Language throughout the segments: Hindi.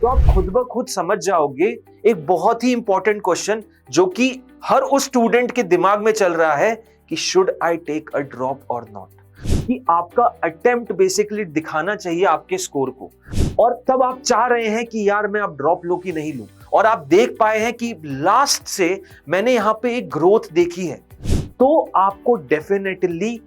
तो आप खुद ब खुद समझ जाओगे एक बहुत ही इंपॉर्टेंट क्वेश्चन जो कि हर उस स्टूडेंट के दिमाग में चल रहा है कि should I take a drop or not. कि आपका अटेम्प्ट बेसिकली दिखाना चाहिए आपके स्कोर को, और तब आप चाह रहे हैं कि यार मैं अब ड्रॉप लूं कि नहीं लूं, और आप देख पाए हैं कि लास्ट से मैंने यहां पे एक ग्रोथ देखी है, तो आपको डेफिनेटली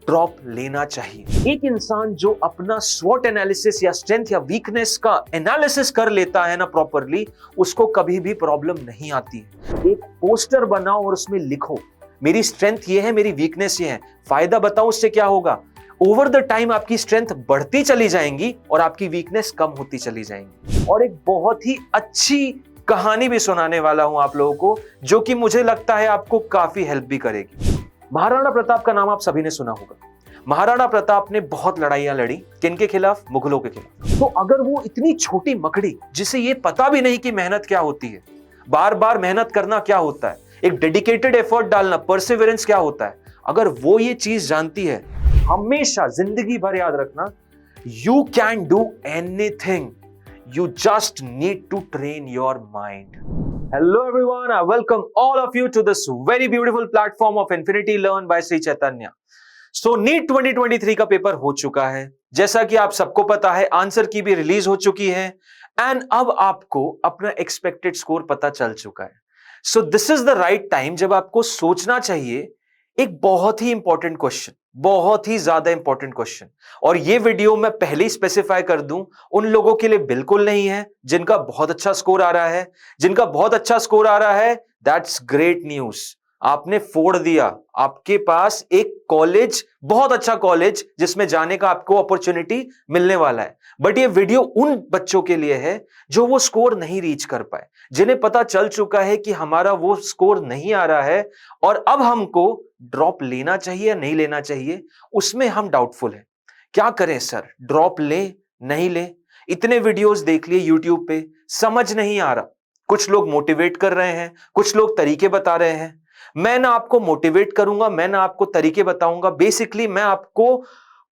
ड्रॉप लेना चाहिए। एक इंसान जो अपना स्वॉट एनालिसिस या स्ट्रेंथ या वीकनेस का एनालिसिस कर लेता है ना प्रॉपरली, उसको कभी भी प्रॉब्लम नहीं आती है। एक पोस्टर बनाओ और उसमें लिखो मेरी स्ट्रेंथ ये है, मेरी वीकनेस ये है, फायदा बताओ उससे क्या होगा। ओवर द टाइम आपकी स्ट्रेंथ बढ़ती चली जाएंगी और आपकी वीकनेस कम होती चली जाएंगी। और एक बहुत ही अच्छी कहानी भी सुनाने वाला हूं आप लोगों को, जो कि मुझे लगता है आपको काफी हेल्प भी करेगी। महाराणा प्रताप का नाम आप सभी ने सुना होगा। महाराणा प्रताप ने बहुत लड़ाइयां लड़ी, किनके खिलाफ? मुगलों के खिलाफ। तो अगर वो इतनी छोटी मकड़ी जिसे ये पता भी नहीं कि मेहनत क्या होती है, बार बार मेहनत करना क्या होता है, एक डेडिकेटेड एफर्ट डालना, परसिवरेंस क्या होता है, अगर वो ये चीज जानती है, हमेशा जिंदगी भर याद रखना, you can do anything, you just need to train your mind. Hello everyone, I welcome all of you to this very beautiful platform of Infinity Learn by Sri Chaitanya. So NEET 2023 का पेपर हो चुका है, जैसा कि आप सबको पता है, आंसर की भी रिलीज हो चुकी है, एंड अब आपको अपना एक्सपेक्टेड स्कोर पता चल चुका है। So this is the right time जब आपको सोचना चाहिए एक बहुत ही इंपॉर्टेंट क्वेश्चन, बहुत ही ज्यादा इंपॉर्टेंट क्वेश्चन। और ये वीडियो मैं पहले ही स्पेसिफाई कर दूं, उन लोगों के लिए बिल्कुल नहीं है जिनका बहुत अच्छा स्कोर आ रहा है। जिनका बहुत अच्छा स्कोर आ रहा है, दैट्स ग्रेट न्यूज, आपने फोड़ दिया। आपके पास एक कॉलेज, बहुत अच्छा कॉलेज, जिसमें जाने का आपको अपॉर्चुनिटी मिलने वाला है। बट ये वीडियो उन बच्चों के लिए है जो वो स्कोर नहीं रीच कर पाए, जिन्हें पता चल चुका है कि हमारा वो स्कोर नहीं आ रहा है और अब हमको ड्रॉप लेना चाहिए या नहीं लेना चाहिए, उसमें हम डाउटफुल हैं। क्या करें सर, ड्रॉप ले नहीं ले? इतने वीडियोस देख लिए यूट्यूब पे, समझ नहीं आ रहा। कुछ लोग मोटिवेट कर रहे हैं, कुछ लोग तरीके बता रहे हैं। मैं ना आपको मोटिवेट करूंगा, मैं ना आपको तरीके बताऊंगा। बेसिकली मैं आपको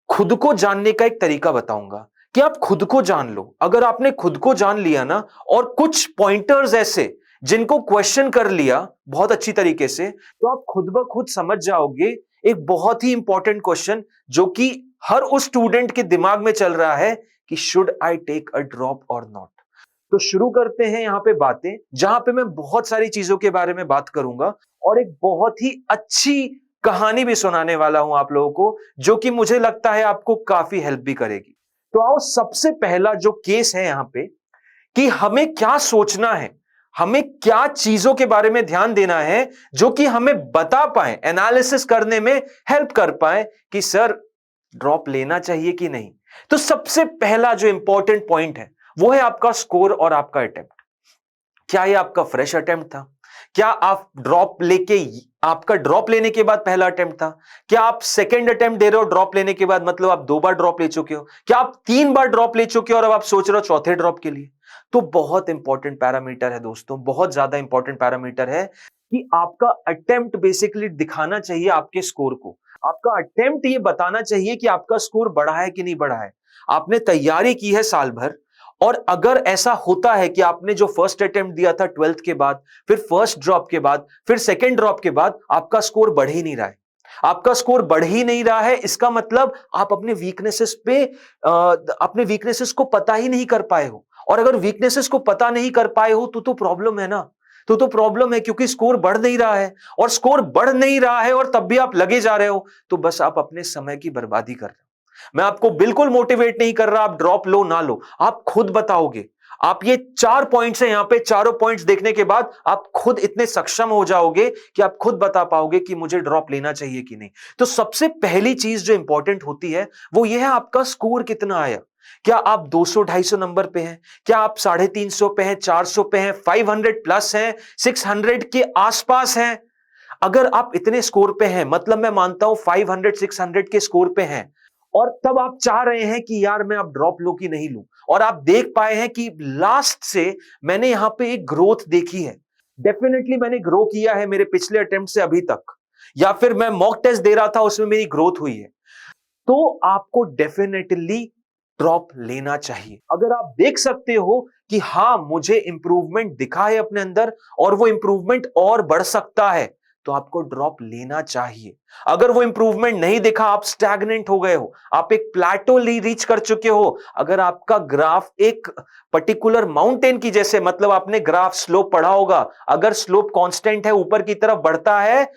खुद को जानने का एक तरीका बताऊंगा कि आप खुद को जान लो। अगर आपने खुद को जान लिया ना, और कुछ पॉइंटर्स ऐसे जिनको क्वेश्चन कर लिया बहुत अच्छी तरीके से, तो आप खुद ब खुद समझ जाओगे एक बहुत ही इंपॉर्टेंट क्वेश्चन जो कि हर उस स्टूडेंट के दिमाग में चल रहा है कि should I take a drop or not. तो शुरू करते हैं यहां पे बातें, जहां पे मैं बहुत सारी चीजों के बारे में बात करूंगा और एक बहुत ही अच्छी कहानी भी सुनाने वाला हूं आप लोगों को, जो कि मुझे लगता है आपको काफी हेल्प भी करेगी। तो आओ, सबसे पहला जो केस है यहां पे, कि हमें क्या सोचना है, हमें क्या चीजों के बारे में ध्यान देना है जो कि हमें बता पाए, एनालिसिस करने में हेल्प कर पाए कि सर ड्रॉप लेना चाहिए कि नहीं। तो सबसे पहला जो इंपॉर्टेंट पॉइंट है वो है आपका स्कोर और आपका अटेम्प्ट। क्या ये आपका फ्रेश अटेम्प्ट था? क्या आप ड्रॉप लेके, आपका ड्रॉप लेने के बाद पहला अटेम्प्ट था? क्या आप सेकंड अटेम्प्ट दे रहे हो ड्रॉप लेने के बाद, मतलब आप 2 बार ड्रॉप ले चुके हो? क्या आप 3 बार ड्रॉप ले चुके हो और अब आप सोच रहे हो चौथे ड्रॉप के लिए? तो बहुत इंपॉर्टेंट पैरामीटर है दोस्तों, बहुत ज्यादा इंपॉर्टेंट पैरामीटर है कि आपका अटेम्प्ट बेसिकली दिखाना चाहिए आपके स्कोर को। आपका अटेम्प्ट ये बताना चाहिए कि आपका स्कोर बढ़ा है कि नहीं बढ़ा है। आपने तैयारी की है साल भर, और अगर ऐसा होता है कि आपने जो फर्स्ट अटेम्प्ट दिया था 12th के बाद, फिर फर्स्ट ड्रॉप के बाद, फिर सेकंड ड्रॉप के बाद आपका स्कोर बढ़ ही नहीं रहा है, आपका स्कोर बढ़ ही नहीं रहा है, इसका मतलब आप अपने वीकनेसेस पे, अपने वीकनेसेस को पता ही नहीं कर पाए हो। और अगर वीकनेसेस को पता नहीं कर पाए हो तो प्रॉब्लम है ना, तो प्रॉब्लम है, क्योंकि स्कोर बढ़ नहीं रहा है, और स्कोर बढ़ नहीं रहा है और तब भी आप लगे जा रहे हो, तो बस आप अपने समय की बर्बादी कर रहे हो। मैं आपको बिल्कुल मोटिवेट नहीं कर रहा आप ड्रॉप लो ना लो, आप खुद बताओगे। आप ये 4 पॉइंट्स हैं यहां पे, चारों पॉइंट्स देखने के बाद आप खुद इतने सक्षम हो जाओगे कि आप खुद बता पाओगे कि मुझे ड्रॉप लेना चाहिए कि नहीं। तो सबसे पहली चीज जो इंपॉर्टेंट होती है वो ये है, आपका स्कोर कितना आया। क्या आप 200-250 नंबर पे हैं? क्या आप 350 पे हैं, 400 पे हैं, 500 प्लस हैं, 600 के आसपास हैं? अगर आप इतने स्कोर पे हैं, मतलब मैं मानता हूं 500-600 के स्कोर पे हैं, और तब आप चाह रहे हैं कि यार मैं अब ड्रॉप लूं कि नहीं लूं, और आप देख पाए हैं कि लास्ट से मैंने यहां पे एक ग्रोथ देखी है, डेफिनेटली मैंने ग्रो किया है मेरे पिछले अटेम्प्ट से अभी तक, या फिर मैं मॉक टेस्ट दे रहा था उसमें मेरी ग्रोथ हुई है, तो आपको डेफिनेटली ड्रॉप लेना चाहिए। अगर आप देख सकते हो कि हाँ मुझे इंप्रूवमेंट दिखा है अपने अंदर और वो इंप्रूवमेंट और बढ़ सकता है, तो आपको ड्रॉप लेना चाहिए। अगर वो इंप्रूवमेंट नहीं दिखा, आप स्टैग्नेंट हो गए हो, आप एक प्लेटो रीच कर चुके हो, अगर आपका ग्राफ एक पर्टिकुलर माउंटेन की जैसे, मतलब आपने ग्राफ स्लोप पढ़ा होगा, अगर स्लोप कांस्टेंट है, ऊपर की तरफ बढ़ता है,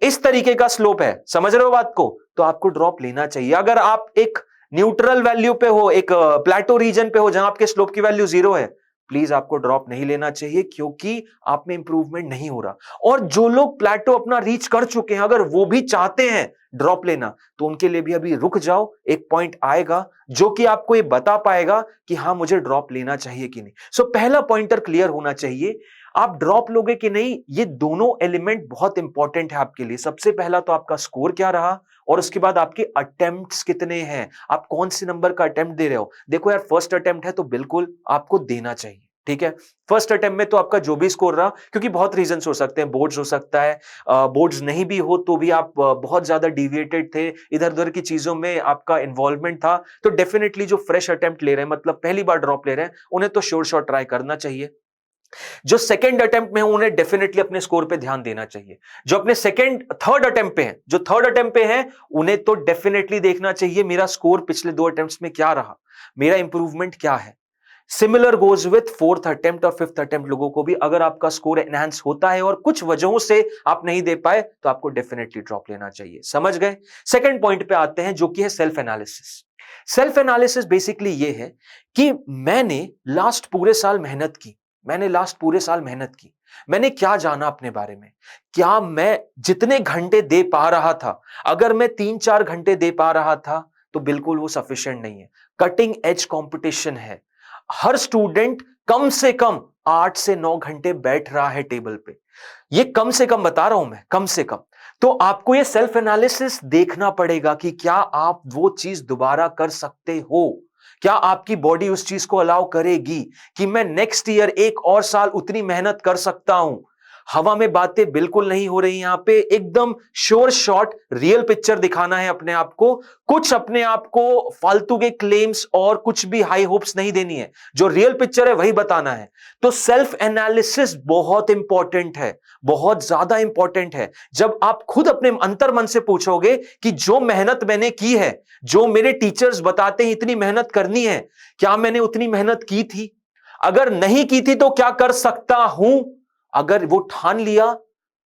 इस तरीके का स्लोप है, समझ रहे हो बात को, तो आपको ड्रॉप लेना चाहिए। अगर आप एक न्यूट्रल वैल्यू पे हो, एक प्लेटो रीजन पे हो जहां आपके स्लोप की वैल्यू 0 है, प्लीज आपको ड्रॉप नहीं लेना चाहिए, क्योंकि आप में इंप्रूवमेंट नहीं हो रहा। और जो लोग प्लेटो अपना रीच कर चुके हैं, अगर वो भी चाहते हैं ड्रॉप लेना, तो उनके लिए भी अभी रुक जाओ, एक पॉइंट आएगा जो कि आपको ये बता पाएगा कि हाँ मुझे ड्रॉप लेना चाहिए कि नहीं। सो पहला पॉइंटर क्लियर होना चाहिए, आप ड्रॉप लोगे कि नहीं, ये दोनों एलिमेंट बहुत इंपॉर्टेंट है आपके लिए। सबसे पहला तो आपका स्कोर क्या रहा, और उसके बाद आपके अटेम्प्ट्स कितने हैं, आप कौन से नंबर का अटेम्प्ट दे रहे हो। देखो यार, फर्स्ट अटेम्प्ट है तो बिल्कुल आपको देना चाहिए, ठीक है। फर्स्ट अटेम्प्ट में तो आपका जो भी स्कोर रहा, क्योंकि बहुत रीजंस हो सकते हैं, बोर्ड्स हो सकता है, बोर्ड्स नहीं भी हो तो भी आप बहुत ज्यादा डिविएटेड थे, इधर उधर की चीजों में आपका इन्वॉल्वमेंट था, तो डेफिनेटली जो फ्रेश अटेम्प्ट ले रहे हैं, मतलब पहली बार ड्रॉप ले रहे हैं, उन्हें तो श्योर शॉट ट्राई करना चाहिए। जो सेकंड अटेम्प्ट में है उन्हें डेफिनेटली अपने स्कोर पे ध्यान देना चाहिए। जो अपने सेकंड थर्ड अटेम्प्ट पे हैं, जो थर्ड अटेम्प्ट पे हैं, उन्हें तो डेफिनेटली देखना चाहिए मेरा स्कोर पिछले 2 अटेम्प्ट्स में क्या रहा, मेरा इंप्रूवमेंट क्या है। Similar goes with fourth attempt और फिफ्थ अटेम्प्ट लोगों को भी। अगर आपका स्कोर एनहांस होता है और कुछ वजहों से आप नहीं दे पाए, तो आपको डेफिनेटली ड्रॉप लेना चाहिए। समझ गए। सेकंड पॉइंट पे आते हैं, जो कि है self analysis. Self analysis basically ये है कि मैंने लास्ट पूरे साल मेहनत की, मैंने क्या जाना अपने बारे में, क्या मैं जितने घंटे दे पा रहा था, अगर मैं 3-4 घंटे दे पा रहा था तो बिल्कुल वो सफिशिएंट नहीं है। कटिंग एज कंपटीशन है, हर स्टूडेंट कम से कम 8 से 9 घंटे बैठ रहा है टेबल पे, ये कम से कम बता रहा हूं मैं, कम से कम। तो आपको ये सेल्फ एनालिसिस देखना पड़ेगा कि क्या आप वो चीज दोबारा कर सकते हो, क्या आपकी बॉडी उस चीज को अलाउ करेगी कि मैं नेक्स्ट ईयर 1 और साल उतनी मेहनत कर सकता हूं। हवा में बातें बिल्कुल नहीं हो रही, यहां पे एकदम श्योर शॉट रियल पिक्चर दिखाना है अपने आप को। कुछ अपने आप को फालतू के क्लेम्स और कुछ भी हाई होप्स नहीं देनी है, जो रियल पिक्चर है वही बताना है। तो सेल्फ एनालिसिस बहुत इंपॉर्टेंट है, बहुत ज्यादा इंपॉर्टेंट है। जब आप खुद अपने अंतर मन से पूछोगे कि जो मेहनत मैंने की है, जो मेरे टीचर्स बताते हैं इतनी मेहनत करनी है, क्या मैंने उतनी मेहनत की थी, अगर नहीं की थी तो क्या कर सकता हूं। अगर वो ठान लिया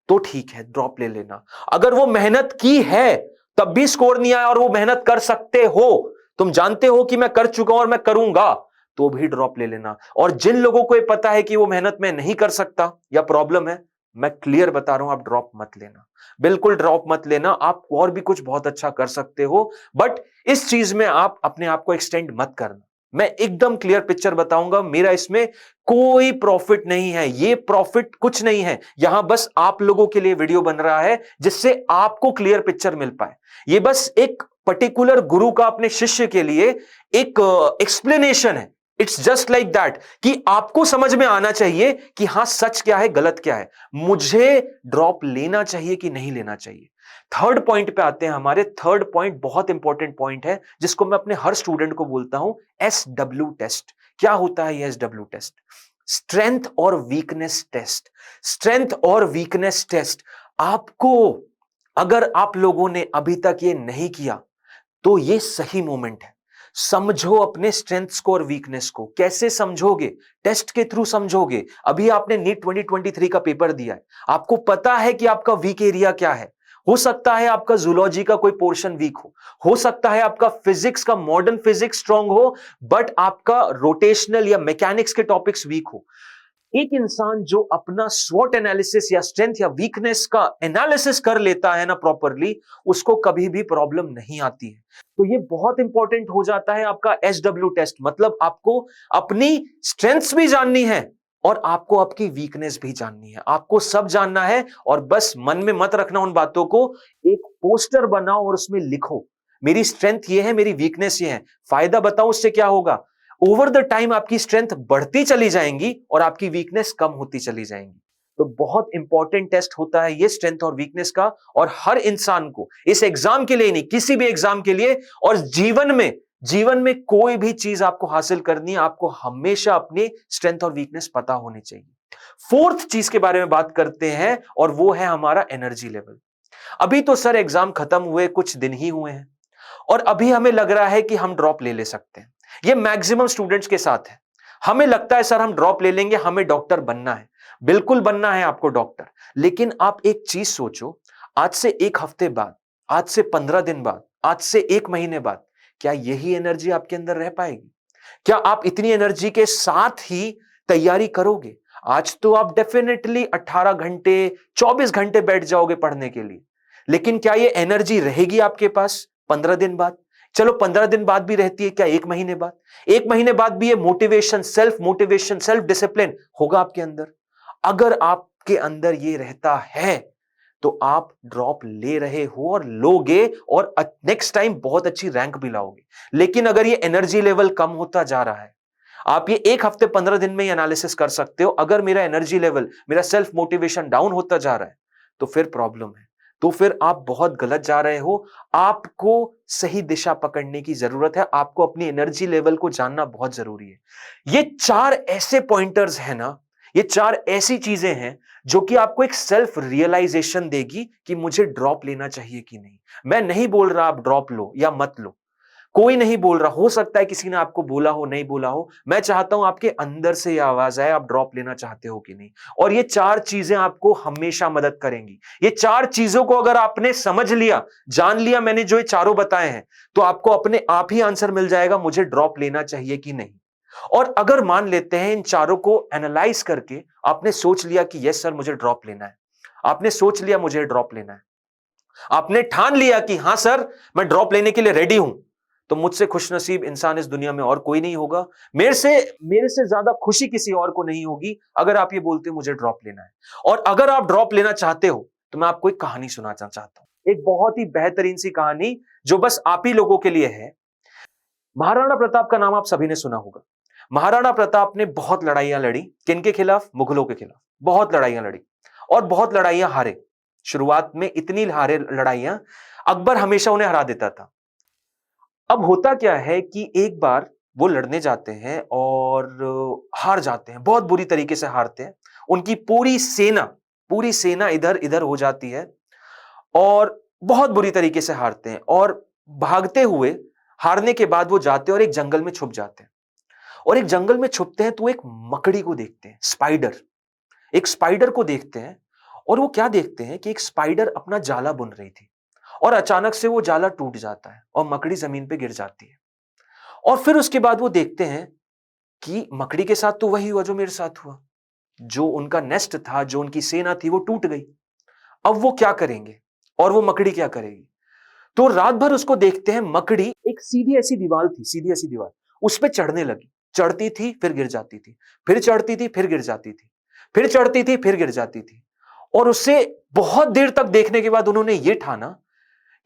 तो ठीक है, ड्रॉप ले लेना। अगर वो मेहनत की है तब भी स्कोर नहीं आया और वो मेहनत कर सकते हो, तुम जानते हो कि मैं कर चुका हूं और मैं करूंगा, तो भी ड्रॉप ले लेना। और जिन लोगों को ये पता है कि वो मेहनत में नहीं कर सकता या प्रॉब्लम है, मैं क्लियर बता रहा हूं, आप ड्रॉप मत लेना, बिल्कुल ड्रॉप मत लेना। आप और भी कुछ बहुत अच्छा कर सकते हो, बट इस चीज में आप अपने आप को एक्सटेंड मत करना। मैं एकदम क्लियर पिक्चर बताऊंगा, मेरा इसमें कोई प्रॉफिट नहीं है, ये प्रॉफिट कुछ नहीं है, यहां बस आप लोगों के लिए वीडियो बन रहा है जिससे आपको क्लियर पिक्चर मिल पाए। ये बस एक पर्टिकुलर गुरु का अपने शिष्य के लिए एक एक्सप्लेनेशन है। इट्स जस्ट लाइक दैट कि आपको समझ में आना चाहिए कि हां सच क्या है, गलत क्या है, मुझे ड्रॉप लेना चाहिए कि नहीं लेना चाहिए। थर्ड पॉइंट पे आते हैं हमारे। थर्ड पॉइंट बहुत इंपॉर्टेंट पॉइंट है, जिसको मैं अपने हर स्टूडेंट को बोलता हूं, SW टेस्ट। क्या होता है ये SW टेस्ट? स्ट्रेंथ और वीकनेस टेस्ट। स्ट्रेंथ और वीकनेस टेस्ट आपको, अगर आप लोगों ने अभी तक ये नहीं किया तो ये सही मोमेंट है। समझो अपने स्ट्रेंथ्स को और वीकनेस को। कैसे समझोगे? टेस्ट के थ्रू समझोगे। अभी आपने नीट 2023 का पेपर दिया है, आपको पता है कि आपका वीक एरिया क्या है। हो सकता है आपका जूलॉजी का कोई पोर्शन वीक हो सकता है आपका फिजिक्स का, मॉडर्न फिजिक्स स्ट्रांग हो, बट आपका रोटेशनल या मैकेनिक्स के टॉपिक्स वीक हो। एक इंसान जो अपना स्वॉट एनालिसिस या स्ट्रेंथ या वीकनेस का एनालिसिस कर लेता है ना प्रॉपरली, उसको कभी भी प्रॉब्लम नहीं आती है। तो ये बहुत इंपॉर्टेंट हो जाता है आपका SW टेस्ट। मतलब आपको अपनी स्ट्रेंथ्स भी जाननी है और आपको आपकी वीकनेस भी जाननी है, आपको सब जानना है। और बस मन में मत रखना उन बातों को, एक पोस्टर बनाओ और उसमें लिखो, मेरी स्ट्रेंथ ये है, मेरी वीकनेस ये है। फायदा बताओ उससे क्या होगा? ओवर द टाइम आपकी स्ट्रेंथ बढ़ती चली जाएंगी और आपकी वीकनेस कम होती चली जाएंगी। तो बहुत इंपॉर्टेंट टेस्ट होता है ये स्ट्रेंथ और वीकनेस का। और हर इंसान को, इस एग्जाम के लिए नहीं, किसी भी एग्जाम के लिए और जीवन में जीवन में कोई भी चीज आपको हासिल करनी है, आपको हमेशा अपने स्ट्रेंथ और वीकनेस पता होनी चाहिए। फोर्थ चीज के बारे में बात करते हैं और वो है हमारा एनर्जी लेवल। अभी तो सर एग्जाम खत्म हुए कुछ दिन ही हुए हैं और अभी हमें लग रहा है कि हम ड्रॉप ले सकते हैं। ये मैक्सिमम स्टूडेंट्स के साथ है। हमें लगता है सर हम ड्रॉप ले लेंगे, हमें डॉक्टर बनना है। बिल्कुल बनना है आपको डॉक्टर, लेकिन आप एक चीज सोचो, आज से एक हफ्ते बाद, आज से 15 दिन बाद, आज से एक महीने बाद, क्या यही एनर्जी आपके अंदर रह पाएगी? क्या आप इतनी एनर्जी के साथ ही तैयारी करोगे? आज तो आप डेफिनेटली 18 घंटे 24 घंटे बैठ जाओगे पढ़ने के लिए, लेकिन क्या ये एनर्जी रहेगी आपके पास 15 दिन बाद? चलो 15 दिन बाद भी रहती है, क्या एक महीने बाद? एक महीने बाद भी ये मोटिवेशन, सेल्फ डिसिप्लिन होगा आपके अंदर? अगर आपके अंदर ये रहता है तो आप ड्रॉप ले रहे हो और लोगे और नेक्स्ट टाइम बहुत अच्छी रैंक भी लाओगे। लेकिन अगर ये एनर्जी लेवल कम होता जा रहा है, आप ये एक हफ्ते 15 दिन में ही एनालिसिस कर सकते हो, अगर मेरा एनर्जी लेवल, मेरा सेल्फ मोटिवेशन डाउन होता जा रहा है तो फिर प्रॉब्लम है, तो फिर आप बहुत गलत जा रहे हो। आपको सही दिशा पकड़ने की जरूरत है, आपको अपनी एनर्जी लेवल को जानना बहुत जरूरी है। ये 4 ऐसे पॉइंटर्स हैं ना, ये 4 ऐसी चीजें हैं जो कि आपको एक सेल्फ रियलाइजेशन देगी कि मुझे ड्रॉप लेना चाहिए कि नहीं। मैं नहीं बोल रहा आप ड्रॉप लो या मत लो, कोई नहीं बोल रहा, हो सकता है किसी ने आपको बोला हो, नहीं बोला हो। मैं चाहता हूं आपके अंदर से यह आवाज आए, आप ड्रॉप लेना चाहते हो कि नहीं। और ये 4 चीजें आपको हमेशा मदद करेंगी। ये 4 चीजों को अगर आपने समझ लिया, जान लिया, मैंने जो ये चारों बताए हैं, तो आपको अपने आप ही आंसर मिल जाएगा मुझे ड्रॉप लेना चाहिए कि नहीं। और अगर मान लेते हैं इन चारों को एनालाइज करके आपने सोच लिया कि यस सर मुझे ड्रॉप लेना है, आपने सोच लिया मुझे ड्रॉप लेना है, आपने ठान लिया कि हां सर मैं ड्रॉप लेने के लिए रेडी हूं, तो मुझसे खुशनसीब इंसान इस दुनिया में और कोई नहीं होगा। मेरे से ज्यादा खुशी किसी और को नहीं होगी अगर आप ये बोलते हो मुझे ड्रॉप लेना है। और अगर आप ड्रॉप लेना चाहते हो तो मैं आपको एक कहानी सुनाना चाहता हूं, एक बहुत ही बेहतरीन सी कहानी जो बस आप ही लोगों के लिए है। महाराणा प्रताप का नाम आप सभी ने सुना होगा। महाराणा प्रताप ने बहुत लड़ाइयां लड़ी, किनके खिलाफ? मुगलों के खिलाफ। बहुत लड़ाइयां लड़ी और बहुत लड़ाइयां हारे। शुरुआत में इतनी हारे लड़ाइयां, अकबर हमेशा उन्हें हरा देता था। अब होता क्या है कि एक बार वो लड़ने जाते हैं और हार जाते हैं, बहुत बुरी तरीके से हारते हैं। उनकी पूरी सेना इधर इधर हो जाती है और बहुत बुरी तरीके से हारते हैं और भागते हुए, हारने के बाद वो जाते हैं और एक जंगल में छुप जाते हैं। और एक जंगल में छुपते हैं तो एक मकड़ी को देखते हैं, स्पाइडर, एक स्पाइडर को देखते हैं। और वो क्या देखते हैं कि एक स्पाइडर अपना जाला बुन रही थी और अचानक से वो जाला टूट जाता है और मकड़ी जमीन पे गिर जाती है। और फिर उसके बाद वो देखते हैं कि मकड़ी के साथ तो वही हुआ जो मेरे साथ हुआ, जो उनका नेस्ट था, जो उनकी सेना थी, वो टूट गई। अब वो क्या करेंगे और वो मकड़ी क्या करेगी? तो रात भर उसको देखते हैं। मकड़ी एक सीधी ऐसी दीवार थी, सीधी ऐसी दीवार, उस पे चढ़ने लगी। चढ़ती थी फिर गिर जाती थी, फिर चढ़ती थी फिर गिर जाती थी, फिर चढ़ती थी फिर गिर जाती थी। और उससे बहुत देर तक देखने के बाद उन्होंने ये ठाना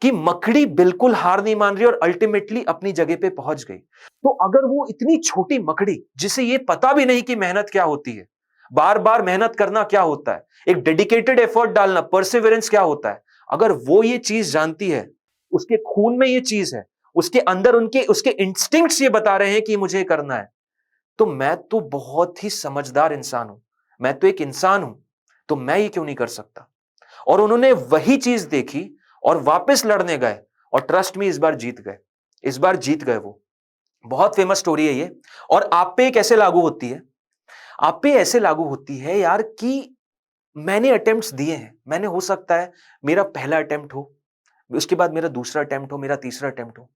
कि मकड़ी बिल्कुल हार नहीं मान रही और अल्टीमेटली अपनी जगह पे पहुंच गई। तो अगर वो इतनी छोटी मकड़ी, जिसे ये पता भी नहीं कि मेहनत क्या होती है, बार बार मेहनत करना क्या होता है, एक डेडिकेटेड एफर्ट डालना, परसिवरेंस क्या होता है, अगर वो ये चीज जानती है, उसके खून में ये चीज है, उसके अंदर उसके इंस्टिंक्ट्स ये बता रहे हैं कि मुझे करना है, तो मैं तो बहुत ही समझदार इंसान हूं, मैं तो एक इंसान हूं, तो मैं ये क्यों नहीं कर सकता? और उन्होंने वही चीज देखी और वापस लड़ने गए और ट्रस्ट में इस बार जीत गए। इस बार जीत गए वो। बहुत फेमस स्टोरी है ये। और आप पे कैसे लागू होती है? आप पे ऐसे लागू होती है यार कि मैंने अटेम्प्ट्स दिए हैं, मैंने, हो सकता है मेरा पहला अटेम्प्ट हो, उसके बाद मेरा दूसरा अटेम्प्ट हो, मेरा तीसरा अटेम्प्ट हो,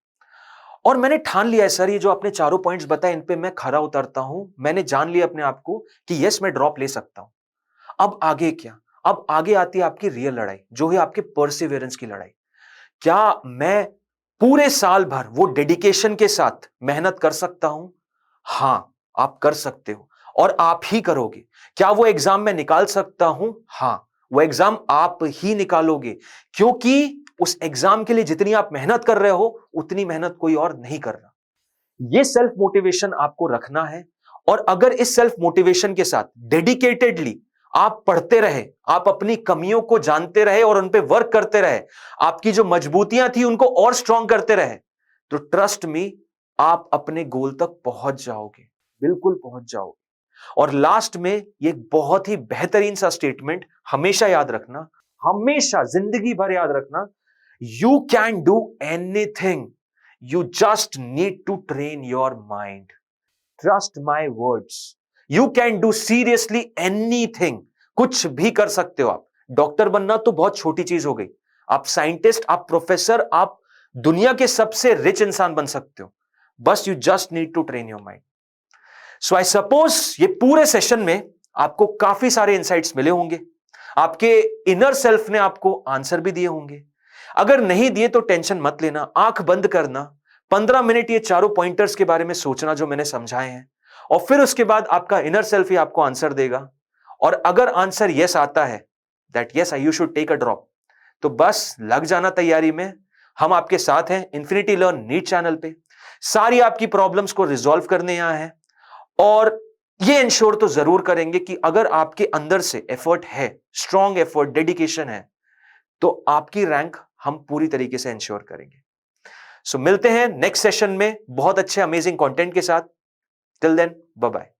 और मैंने ठान लिया है सर ये जो आपने चारों पॉइंट्स बताए इन पे मैं खरा उतरता हूं, मैंने जान लिया अपने आप को कि यस मैं ड्रॉप ले सकता हूं। अब आगे क्या? अब आगे आती है आपकी रियल लड़ाई, जो है आपके परसिवियरेंस की लड़ाई। क्या मैं पूरे साल भर वो डेडिकेशन के साथ मेहनत कर सकता हूं? हां, आप कर सकते हो और आप ही करोगे। क्या वो एग्जाम मैं निकाल सकता हूं? हां, वो एग्जाम आप ही निकालोगे, क्योंकि उस एग्जाम के लिए जितनी आप मेहनत कर रहे हो उतनी मेहनत कोई और नहीं कर रहा। ये सेल्फ मोटिवेशन आपको रखना है। और अगर इस सेल्फ मोटिवेशन के साथ डेडिकेटेडली आप पढ़ते रहे, आप अपनी कमियों को जानते रहे और उन पे वर्क करते रहे, आपकी जो मजबूतियां थी उनको और स्ट्रांग करते रहे, तो ट्रस्ट मी, आप अपने गोल तक पहुंच जाओगे, बिल्कुल पहुंच जाओगे। और लास्ट में ये एक बहुत ही बेहतरीन सा स्टेटमेंट हमेशा याद रखना, हमेशा जिंदगी भर याद रखना, you can do anything, you just need to train your mind. Trust my words, you can do seriously anything. कुछ भी कर सकते हो आप। डॉक्टर बनना तो बहुत छोटी चीज हो गई, आप साइंटिस्ट, आप प्रोफेसर, आप दुनिया के सबसे रिच इंसान बन सकते हो। बस you just need to train your mind. So I suppose ये पूरे सेशन में आपको काफी सारे इंसाइट्स मिले होंगे, आपके इनर सेल्फ ने आपको आंसर भी दिए होंगे। अगर नहीं दिए तो टेंशन मत लेना, आंख बंद करना, 15 मिनट ये चारों पॉइंटर्स के बारे में सोचना जो मैंने समझाए हैं, और फिर उसके बाद आपका इनर सेल्फ ही आपको आंसर देगा। और अगर आंसर यस आता है, that yes you should take a drop, तो बस लग जाना तैयारी में। हम आपके साथ हैं इंफिनिटी लर्न नीट चैनल पे, सारी आपकी प्रॉब्लम्स को रिजॉल्व करने यहां है। और ये इंश्योर तो जरूर करेंगे कि अगर आपके अंदर से एफर्ट है, स्ट्रॉन्ग एफर्ट, डेडिकेशन है, तो आपकी रैंक हम पूरी तरीके से इंश्योर करेंगे। सो मिलते हैं नेक्स्ट सेशन में बहुत अच्छे अमेजिंग कंटेंट के साथ। Till then bye bye.